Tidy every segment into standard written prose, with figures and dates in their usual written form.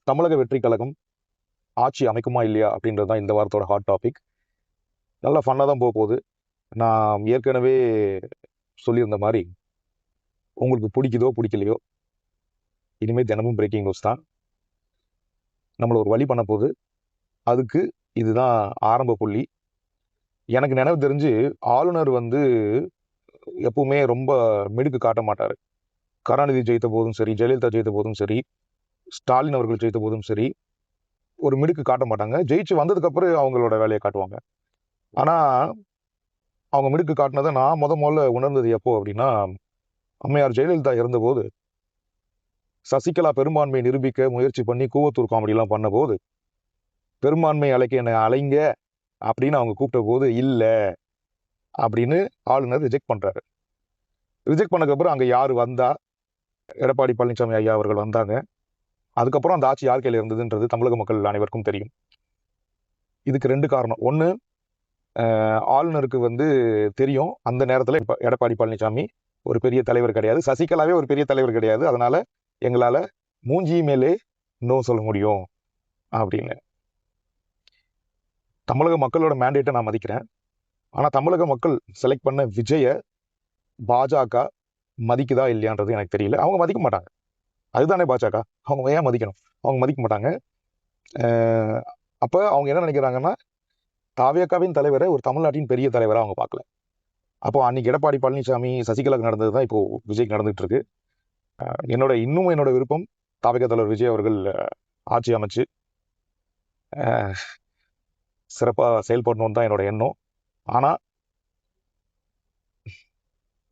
தமிழக வெற்றி கழகம் ஆட்சி அமைக்குமா இல்லையா அப்படின்றது தான் இந்த வாரத்தோட ஹாட் டாபிக். நல்லா ஃபன்னாக தான் போக போகுது. நான் ஏற்கனவே சொல்லியிருந்த மாதிரி உங்களுக்கு பிடிக்குதோ பிடிக்கலையோ இனிமேல் தினமும் பிரேக்கிங் நியூஸ் தான் நம்மளை ஒரு வழி பண்ண போகுது. அதுக்கு இதுதான் ஆரம்ப புள்ளி. எனக்கு நினைவு தெரிஞ்சு ஆளுநர் எப்பவுமே ரொம்ப மிடுக்கு காட்ட மாட்டார். கருணாநிதி ஜெயித்த போதும் சரி, ஜெயலலிதா ஜெயித்த போதும் சரி, ஸ்டாலின் அவர்கள் ஜெயித்த போதும் சரி, ஒரு மிடுக்கு காட்ட மாட்டாங்க. ஜெயிச்சு வந்ததுக்கு அப்புறம் அவங்களோட வேலையை காட்டுவாங்க. ஆனா அவங்க மிடுக்கு காட்டினதை நான் முதல்ல உணர்ந்தது எப்போ அப்படின்னா, அம்மையார் ஜெயலலிதா இருந்தபோது சசிகலா பெரும்பான்மையை நிரூபிக்க முயற்சி பண்ணி கூவத்தூர் காமெடிலாம் பண்ண போது, பெரும்பான்மை அலைக்கு என்னை அலைங்க அப்படின்னு அவங்க கூப்பிட்ட போது இல்லை அப்படின்னு ஆளுநர் ரிஜெக்ட் பண்றாரு. ரிஜெக்ட் பண்ணதுக்கப்புறம் அங்கே யார் வந்தா? எடப்பாடி பழனிசாமி ஐயா அவர்கள் வந்தாங்க. அதுக்கப்புறம் அந்த ஆட்சி யார் கையில் இருந்ததுன்றது தமிழக மக்கள் அனைவருக்கும் தெரியும். இதுக்கு ரெண்டு காரணம். ஒன்று, ஆளுநருக்கு தெரியும் அந்த நேரத்தில் எடப்பாடி பழனிசாமி ஒரு பெரிய தலைவர் கிடையாது, சசிகலாவே ஒரு பெரிய தலைவர் கிடையாது, அதனால எங்களால் மூஞ்சி மேலே நோ சொல்ல முடியும் அப்படின்னு. தமிழக மக்களோட மேண்டேட்டை நான் மதிக்கிறேன். ஆனால் தமிழக மக்கள் செலக்ட் பண்ண விஜயை பாஜக மதிக்குதா இல்லையான்றது எனக்கு தெரியல. அவங்க மதிக்க மாட்டாங்க. அதுதானே பாஜக. அவங்க ஏன் மதிக்கணும்? அவங்க மதிக்க மாட்டாங்க. அப்போ அவங்க என்ன நினைக்கிறாங்கன்னா, தாவேகாவின் தலைவரை ஒரு தமிழ்நாட்டின் பெரிய தலைவராக அவங்க பார்க்கல. அப்போ அன்னைக்கு எடப்பாடி பழனிசாமி சசிகலாவுக்கு நடந்தது தான் இப்போ விஜய்க்கு நடந்துட்டு இருக்கு. என்னோட விருப்பம் தாவேகா தலைவர் விஜய் அவர்கள் ஆட்சி அமைச்சு சிறப்பாக செயல்படணும்னு தான் என்னோட எண்ணம். ஆனால்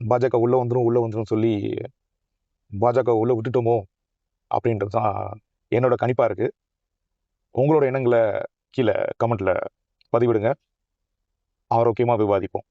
பாஜக உள்ள வந்துடும் சொல்லி பாஜக உள்ள விட்டுட்டோமோ அப்படின்றது தான் என்னோட கணிப்பாக இருக்கு. உங்களோட எண்ணங்களை கீழே கமெண்ட்ல பதிவிடுங்க. ஆரோக்கியமாக விவாதிப்போம்.